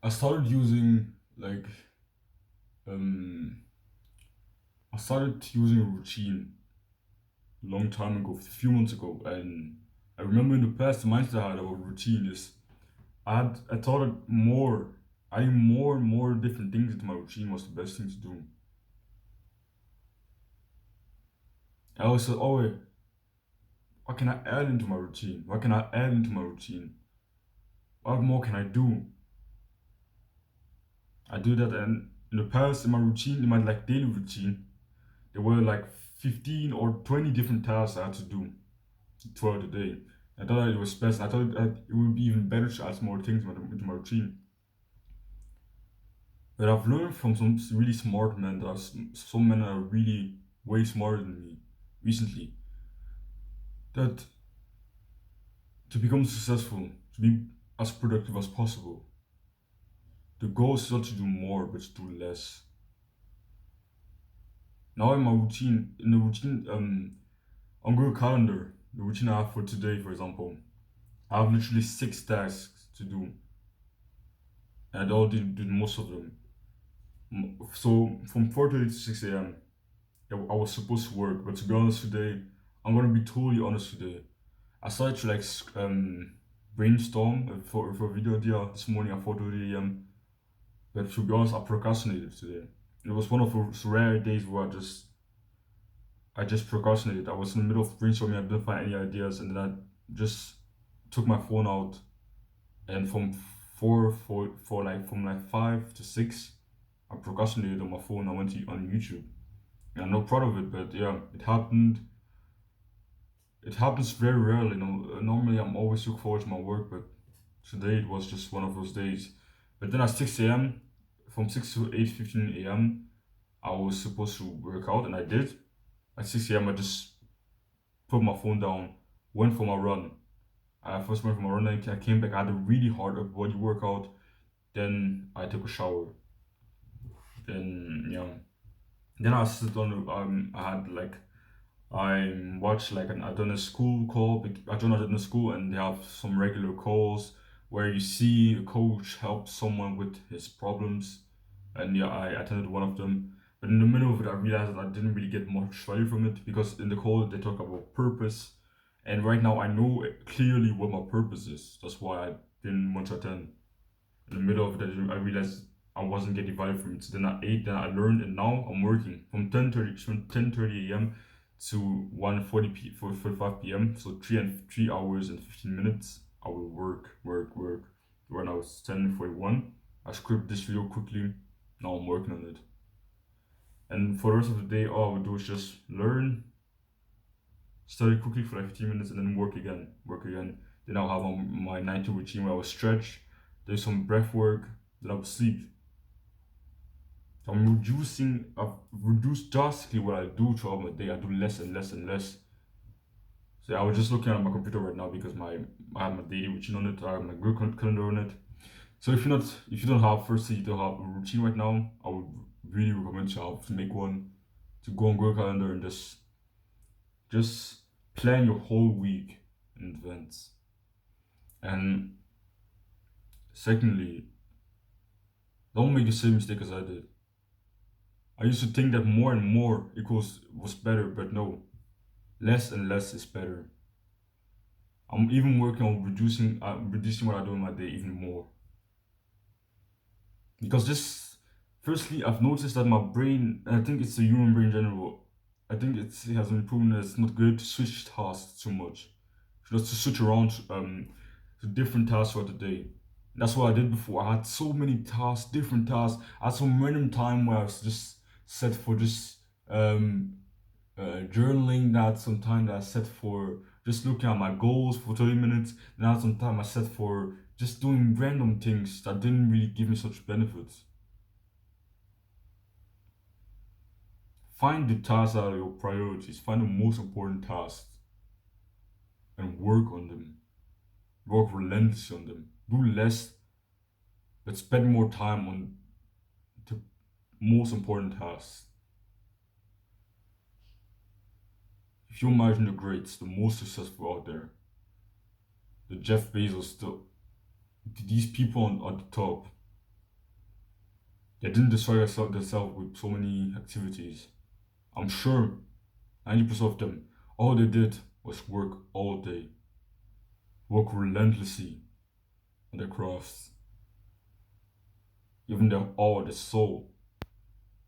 I started using like um I started using a routine a long time ago, a few months ago, and I remember in the past the mindset I had about routine is I thought it more adding more and more different things into my routine was the best thing to do. I always said, oh wait, what can I add into my routine? What can I add into my routine? What more can I do? I do that, and in the past in my routine, in my like daily routine, there were like 15 or 20 different tasks I had to do throughout the day. I thought it was best. I thought it would be even better to add more things into my routine. But I've learned from some really smart men that some men are really way smarter than me recently that to become successful, to be as productive as possible, the goal is not to do more but to do less. Now in my routine, in the routine, on Google Calendar, the routine I have for today, for example, I have literally 6 tasks to do, and I already did most of them. So from 4:30 to 6 a.m., I was supposed to work, but to be honest today, I'm gonna be totally honest today. I started to like brainstorm for a video idea this morning at 4:30 a.m. But to be honest, I procrastinated today. It was one of those rare days where I just procrastinated. I was in the middle of brainstorming, I didn't find any ideas, and then I just took my phone out and from from like 5 to 6, I procrastinated on my phone. I went on YouTube. And I'm not proud of it, but yeah, it happened. It happens very rarely. Normally I'm always look forward to my work, but today it was just one of those days. But then at 6 a.m., from 6 to 8:15 a.m., I was supposed to work out, and I did. At 6 a.m., I just put my phone down, went for my run. I first went for my run, and I came back. I had a really hard upper body workout. Then I took a shower. Then yeah. Then I sit on. I had like I watched like I done a school call. I joined in a school, and they have some regular calls where you see a coach help someone with his problems, and yeah, I attended one of them. But in the middle of it, I realized that I didn't really get much value from it because in the call they talk about purpose, and right now I know clearly what my purpose is. That's why I didn't want to attend. In the middle of it, I realized I wasn't getting value from it. So then I ate, then I learned, and now I'm working from 10:30 a.m. to 45 p.m. So 3 hours and 15 minutes. I will work. When I was 10:41, I script this video quickly. Now I'm working on it. And for the rest of the day, all I would do is just learn, study quickly for like 15 minutes, and then work again. Work again. Then I'll have my 90 routine where I will stretch, do some breath work, then I will sleep. I've reduced drastically what I do throughout my day. I do less and less and less. So I was just looking at my computer right now because I have my daily routine on it. I have my Google calendar on it. So if you don't have firstly you don't have a routine right now, I would really recommend to make one, to go on Google Calendar and just plan your whole week in advance. And secondly, don't make the same mistake as I did. I used to think that more and more equals was better, but no, less and less is better. I'm even working on reducing what I do in my day even more. Because this, firstly, I've noticed that my brain, and I think it's the human brain in general, I think it has been proven that it's not good to switch tasks too much. Just to switch around to different tasks throughout the day. That's what I did before. I had so many tasks, different tasks. I had some random time where I was just set for just journaling. That some time that I set for just looking at my goals for 30 minutes. Then I had some time I set for just doing random things that didn't really give me such benefits. Find the tasks that are your priorities. Find the most important tasks and work on them. Work relentlessly on them. Do less, but spend more time on the most important tasks. If you imagine the greats, the most successful out there, the Jeff Bezos, these people at the top, They didn't destroy themselves with so many activities. I'm sure 90% of them, all they did was work all day, work relentlessly on their crafts, giving their all, their soul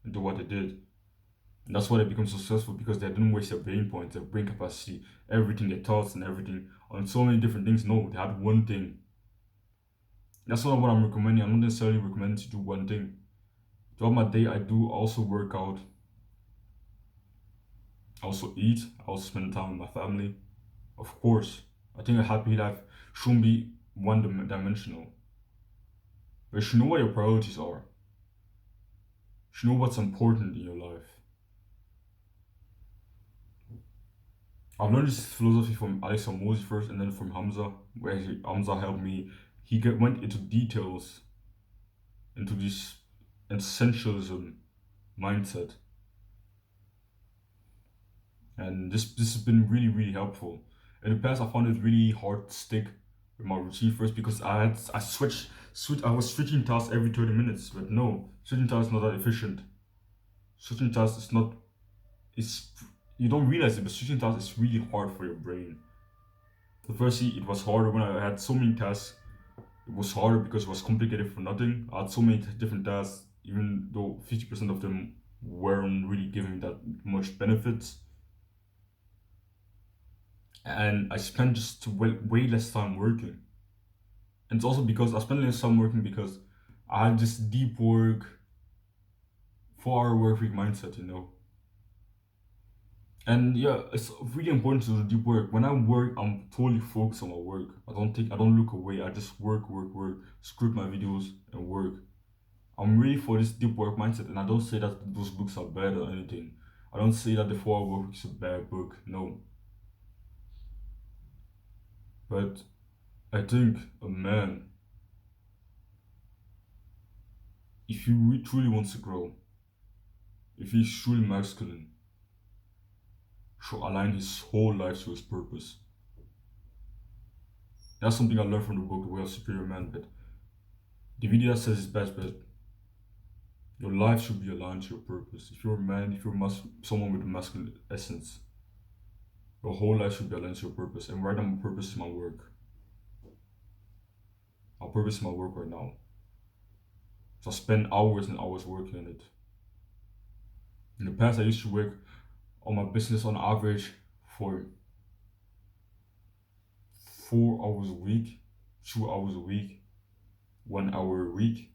into what they did. And that's why they become successful because they didn't waste their brain points, their brain capacity, everything, their thoughts and everything on so many different things. No, they had one thing. That's not what I'm recommending. I'm not necessarily recommending to do one thing. Throughout my day, I do also work out. I also eat. I also spend time with my family. Of course, I think a happy life shouldn't be one dimensional. But you should know what your priorities are. You should know what's important in your life. I've learned this philosophy from Alex Hormozy first and then from Hamza, where Hamza helped me. Went into details into this essentialism mindset. And this has been really helpful. In the past, I found it really hard to stick with my routine first because I was switching tasks every 30 minutes. But no, switching tasks is not that efficient. Switching tasks is not. It's You don't realize it, but switching tasks is really hard for your brain. The firstly, it was harder when I had so many tasks. It was harder because it was complicated for nothing. I had so many different tasks, even though 50% of them weren't really giving that much benefits. And I spent just way less time working. And it's also because I spent less time working because I had this deep work, 4 hour work week mindset, you know. And yeah, it's really important to do deep work. When I work, I'm totally focused on my work. I don't look away. I just work, script my videos and work. I'm really for this deep work mindset, and I don't say that those books are bad or anything. I don't say that the 4 hour work week is a bad book. No, but I think a man, if he truly wants to grow, if he's truly masculine, should align his whole life to his purpose. That's something I learned from the book The Way of Superior Man. But the video that says it's best, but your life should be aligned to your purpose. If you're a man, if you're someone with a masculine essence, your whole life should be aligned to your purpose. And right now, my purpose is my work. My purpose is my work right now. So I spend hours and hours working on it. In the past, I used to work on my business on average for 4 hours a week, 2 hours a week, 1 hour a week.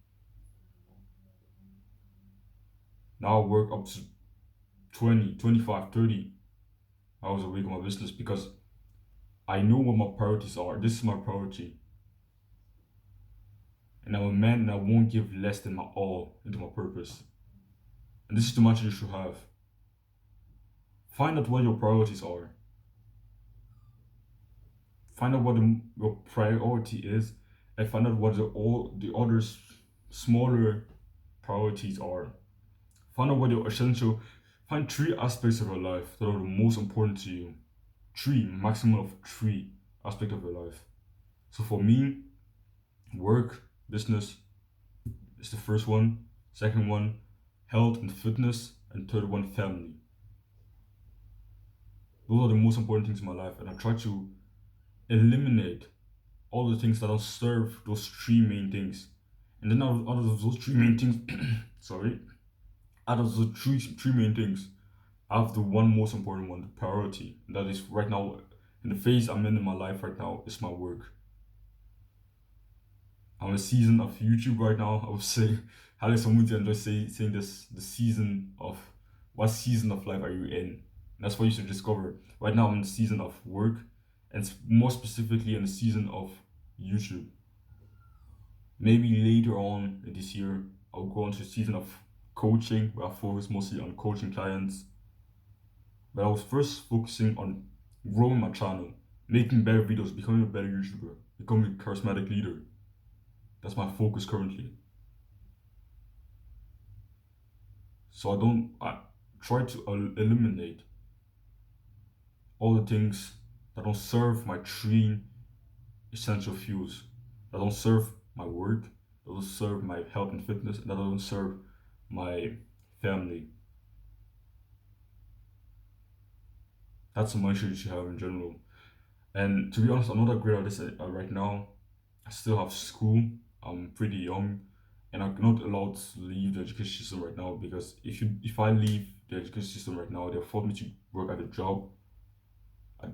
Now I work up to 20, 25, 30 hours a week on my business because I know what my priorities are. This is my priority. And I'm a man and I won't give less than my all into my purpose. And this is the mindset you should have. Find out what your priorities are. Find out what your priority is, and find out what all the other smaller priorities are. Find out what your essential. Find 3 aspects of your life that are the most important to you. Maximum of 3 aspects of your life. So for me, work, business is the first one. Second one, health and fitness, and third one, family. Those are the most important things in my life, and I try to eliminate all the things that don't serve those 3 main things. And then out of those 3 main things, out of the three main things, I have the one most important one, the priority. And that is right now, in the phase I'm in my life right now, is my work. I'm a season of YouTube right now. I would say, Alex Hormozy enjoys saying this, the season of, what season of life are you in? And that's what you should discover. Right now I'm in the season of work, and more specifically in the season of YouTube. Maybe later on this year, I'll go into a season of coaching, where I focus mostly on coaching clients. But I was first focusing on growing my channel, making better videos, becoming a better YouTuber, becoming a charismatic leader. That's my focus currently. So I try to eliminate all the things that don't serve my 3 essential fuels, that don't serve my work, that don't serve my health and fitness, and that don't serve my family. That's a mindset you should have in general. And to be honest, I'm not that great at this right now. I still have school. I'm pretty young, and I'm not allowed to leave the education system right now because if I leave the education system right now, they'll force me to work at a job. I,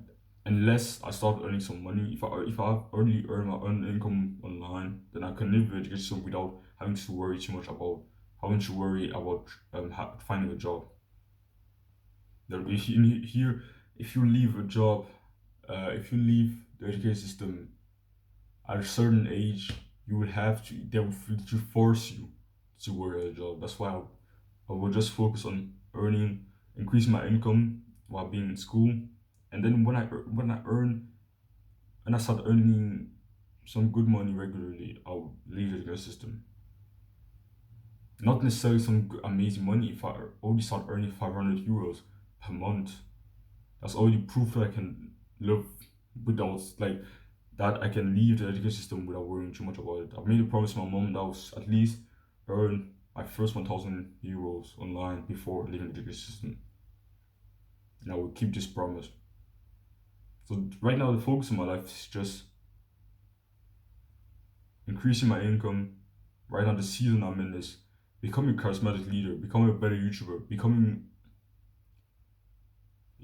unless I start earning some money, if I already earn my own income online, then I can live the education system without having to worry too much about having to worry about finding a job. That if you leave a job, if you leave the education system at a certain age, you will have to they will to force you to work at a job. That's why I will just focus on earning, increase my income while being in school, and then when I start earning some good money regularly, I'll leave the education system. Not necessarily some amazing money. If I already start earning 500 euros per month, that's already proof that I can live without like that I can leave the education system without worrying too much about it. I've made a promise to my mom that I was at least earn my first 1,000 euros online before leaving the education system. And I will keep this promise. So right now the focus in my life is just increasing my income. Right now the season I'm in is becoming a charismatic leader, becoming a better YouTuber, becoming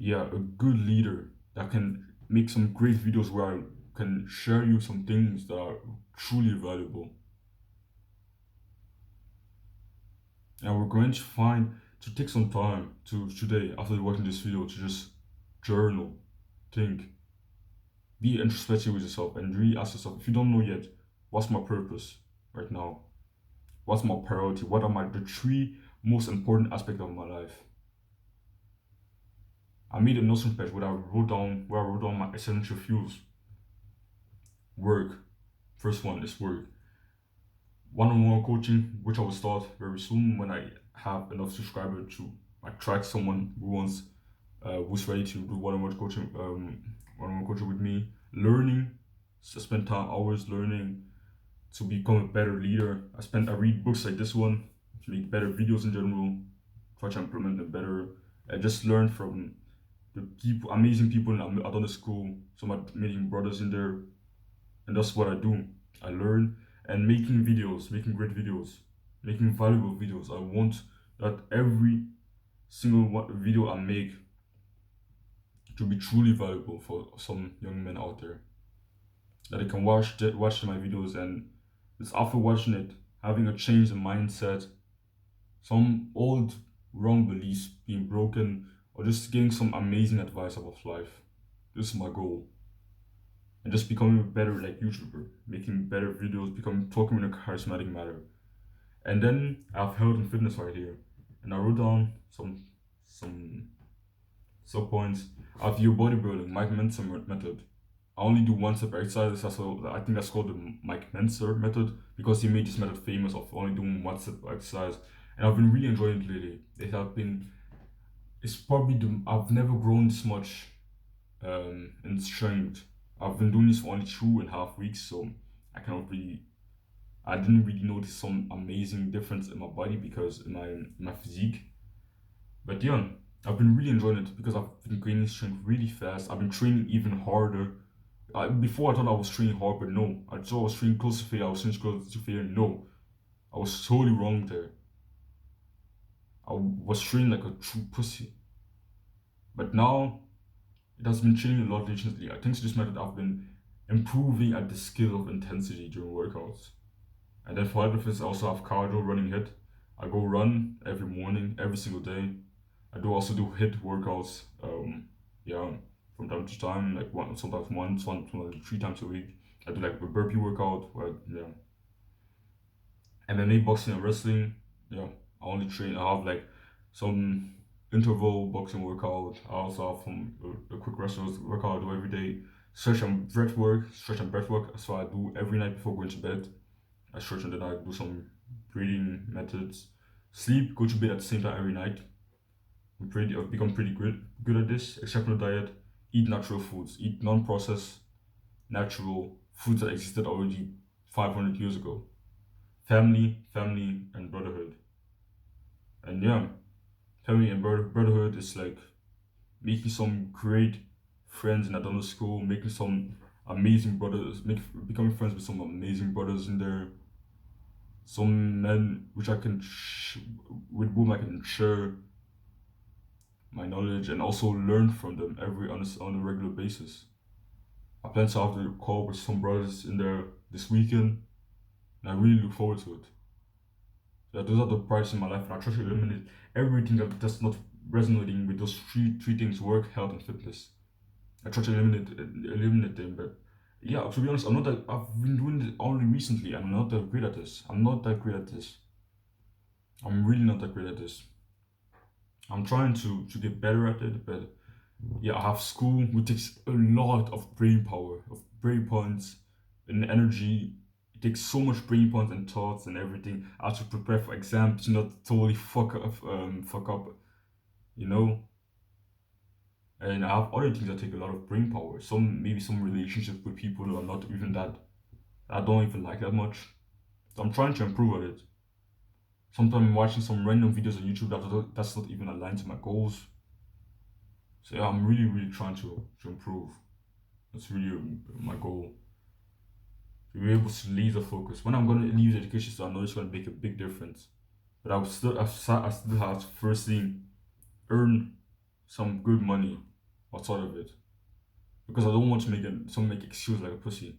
a good leader that can make some great videos where I can share you some things that are truly valuable. And we're going to take some time to today after watching this video to just journal, think, be introspective with yourself, and really ask yourself if you don't know yet, what's my purpose right now? What's my priority? What are the three most important aspects of my life? I made a notion page where I wrote down my essential fuels. Work. First one is work. One-on-one coaching, which I will start very soon when I have enough subscribers to attract someone who's ready to do one-on-one coaching with me. Learning, so I spend time hours learning to become a better leader. I read books like this one to make better videos in general, try to implement them better. I just learn from the people, amazing people I've done the school, some amazing brothers in there, and that's what I do. I learn and making great videos, making valuable videos. I want that every single video I make to be truly valuable for some young men out there. That they can watch my videos and it's after watching it, having a change in mindset, some old wrong beliefs being broken, or just getting some amazing advice about life. This is my goal. And just becoming a better like YouTuber, making better videos, talking in a charismatic manner. And then I have health and fitness right here. And I wrote down some sub points. I have your bodybuilding, Mike Mentzer method. I only do one step exercise. I think that's called the Mike Mentzer method because he made this method famous of only doing one step exercise. And I've been really enjoying it lately. It's probably I've never grown this much in strength. I've been doing this for only 2.5 weeks, so I didn't really notice some amazing difference in my body because in my physique. But yeah, I've been really enjoying it because I've been gaining strength really fast. I've been training even harder. Before I thought I was training hard, but no. I thought I was training close to failure. I was training close to failure. No, I was totally wrong there. I was training like a true pussy. But now it has been changing a lot recently. Thanks to this method, I've been improving at the skill of intensity during workouts. And then for head I also have cardio running hit. I go run every morning, every single day. I also do hit workouts. From time to time, like sometimes once, 3 times a week. I do like a burpee workout. MMA, boxing, and wrestling. Yeah, I only train. I have like some interval boxing workout. I also have some a quick wrestling workout I do every day. Stretch and breath work. So I do every night before going to bed. I stretch and then I do some breathing methods. Sleep, go to bed at the same time every night. I've become pretty good at this. Except for the diet, eat natural foods, eat non-processed, natural foods that existed already 500 years ago. Family, and brotherhood. And yeah, family and brotherhood is like making some great friends in another school, making some amazing brothers, becoming friends with some amazing brothers in there. Some men which with whom I can share my knowledge and also learn from them on a regular basis. I plan to have a call with some brothers in there this weekend, and I really look forward to it. Yeah, those are the priorities in my life, and I try to eliminate everything that's not resonating with those three things: work, health, and fitness. I try to eliminate them, but yeah, to be honest, I'm not that. I've been doing it only recently. I'm not that great at this. I'm not that great at this. I'm really not that great at this. I'm trying to get better at it, but yeah, I have school which takes a lot of brain power, of brain points and energy. It takes so much brain points and thoughts and everything. I have to prepare for exams to not totally fuck up, you know. And I have other things that take a lot of brain power. Maybe some relationships with people who are not even that I don't even like that much. So I'm trying to improve at it. Sometimes I'm watching some random videos on YouTube that's not even aligned to my goals. So yeah, I'm really trying to improve. That's really my goal. To be able to laser focus. When I'm gonna leave the education, so I know it's gonna make a big difference. But I still have to first thing earn some good money outside of it, because I don't want to make excuse like a pussy.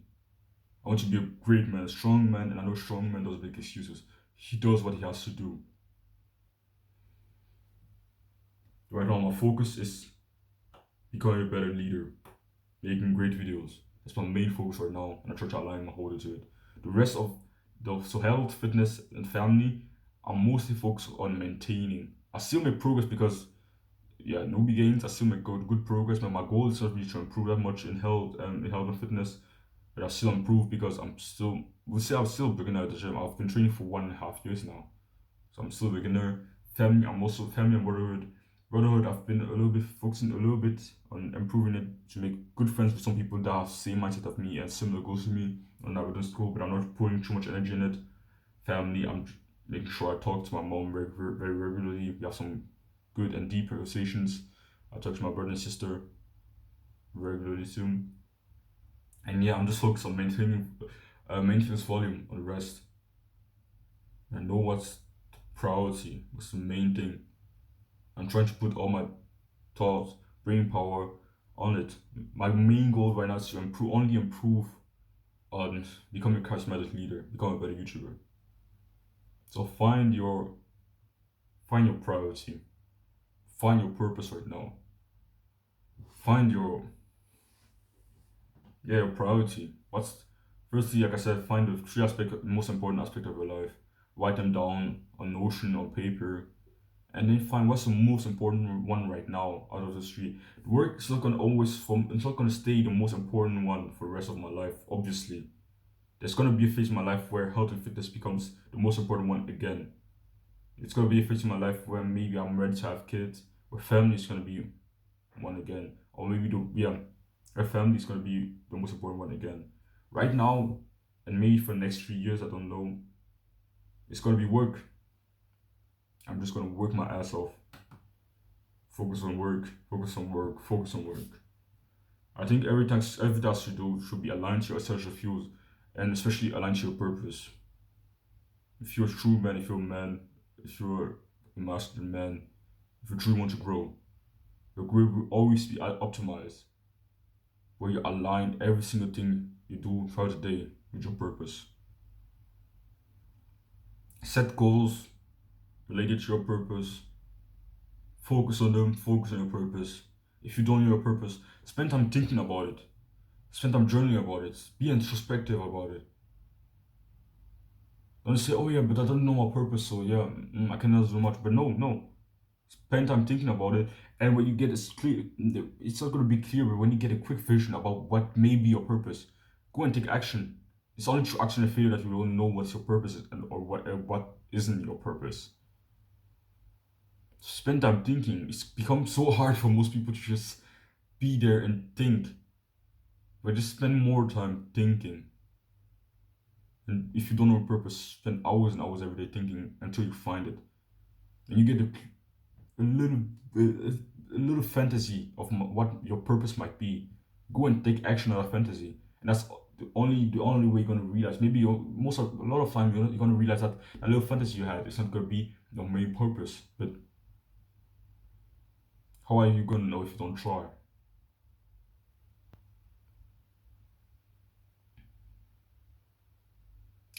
I want to be a great man, a strong man, and I know strong man doesn't make excuses. He does what he has to do. Right now, my focus is becoming a better leader, making great videos. That's my main focus right now, and I try to align my whole to it. The rest of health, fitness, and family, I'm mostly focused on maintaining. I still make progress because yeah, newbie gains. I still make good progress, but my goal is not really to improve that much in health and fitness. But I still improve because I'm still a beginner at the gym. I've been training for 1.5 years now, so I'm still a beginner. Family, I'm also family and brotherhood. Brotherhood, I've been a little bit focusing a little bit on improving it to make good friends with some people that have the same mindset of me and similar goals to me. And now within school, but I'm not putting too much energy in it. Family, I'm making sure I talk to my mom very regularly. We have some good and deep conversations. I talk to my brother and sister regularly soon. And yeah, I'm just focused on maintaining this volume on the rest. I know what's the priority, what's the main thing. I'm trying to put all my thoughts, brain power on it. My main goal right now is to improve on becoming a charismatic leader, become a better YouTuber. So find your priority, find your purpose right now. Find your priority. What's firstly, like I said, find the most important aspect of your life. Write them down on Notion or paper, and then find what's the most important one right now out of the three. Work is not gonna it's not gonna stay the most important one for the rest of my life. Obviously, there's gonna be a phase in my life where health and fitness becomes the most important one again. It's gonna be a phase in my life where maybe I'm ready to have kids, where family is gonna be one again, or maybe our family is gonna be the most important one again. Right now, and maybe for the next 3 years, I don't know. It's gonna be work. I'm just gonna work my ass off. Focus on work. Focus on work. Focus on work. I think every task you do should be aligned to your essential fuels, and especially aligned to your purpose. If you're a true man, if you're a man, if you're a masculine man, if you truly want to grow, your growth will always be optimized, where you align every single thing you do throughout the day with your purpose. Set goals related to your purpose. Focus on them, focus on your purpose. If you don't know your purpose, spend time thinking about it. Spend time journaling about it. Be introspective about it. Don't say, oh yeah, but I don't know my purpose, so yeah, I cannot do much. But no. Spend time thinking about it, and when you get it's clear, it's not gonna be clear. But when you get a quick vision about what may be your purpose, go and take action. It's only through action and failure that you will know what your purpose is or what isn't your purpose. Spend time thinking. It's become so hard for most people to just be there and think, but just spend more time thinking. And if you don't know a purpose, spend hours and hours every day thinking until you find it. and you get a little a little fantasy of what your purpose might be. Go and take action on that fantasy, and that's the only way you're gonna realize. Maybe a lot of time you're gonna realize that that little fantasy you had is not gonna be your main purpose. But how are you gonna know if you don't try?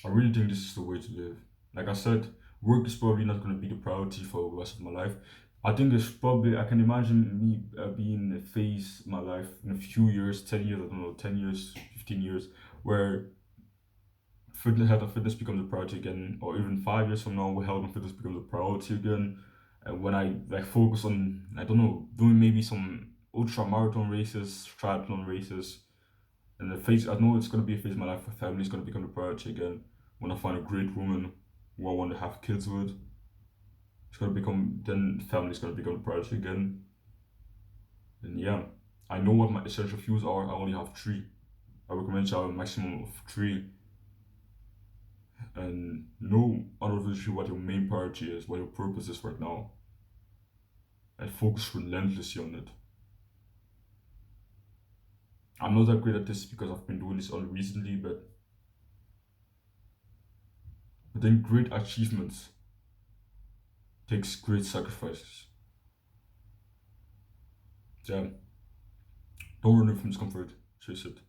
I really think this is the way to live. Like I said, work is probably not going to be the priority for the rest of my life. I think there's probably, I can imagine me being in a phase in my life in a few years, 10 years, I don't know, 10 years, 15 years, where health and fitness becomes a priority again, or even 5 years from now, where health and fitness becomes a priority again. And when I like focus on, I don't know, doing maybe some ultra marathon races, triathlon races, and the phase, I know it's going to be a phase in my life where family is going to become a priority again. When I find a great woman who I want to have kids with, it's going to become, then family is going to become a priority again. And yeah, I know what my essential fuels are. I only have three. I recommend you have a maximum of three. And know unofficially what your main priority is, what your purpose is right now, and focus relentlessly on it. I'm not that great at this because I've been doing this only recently, but I think great achievements takes great sacrifices. Yeah, don't run away from discomfort, chase it.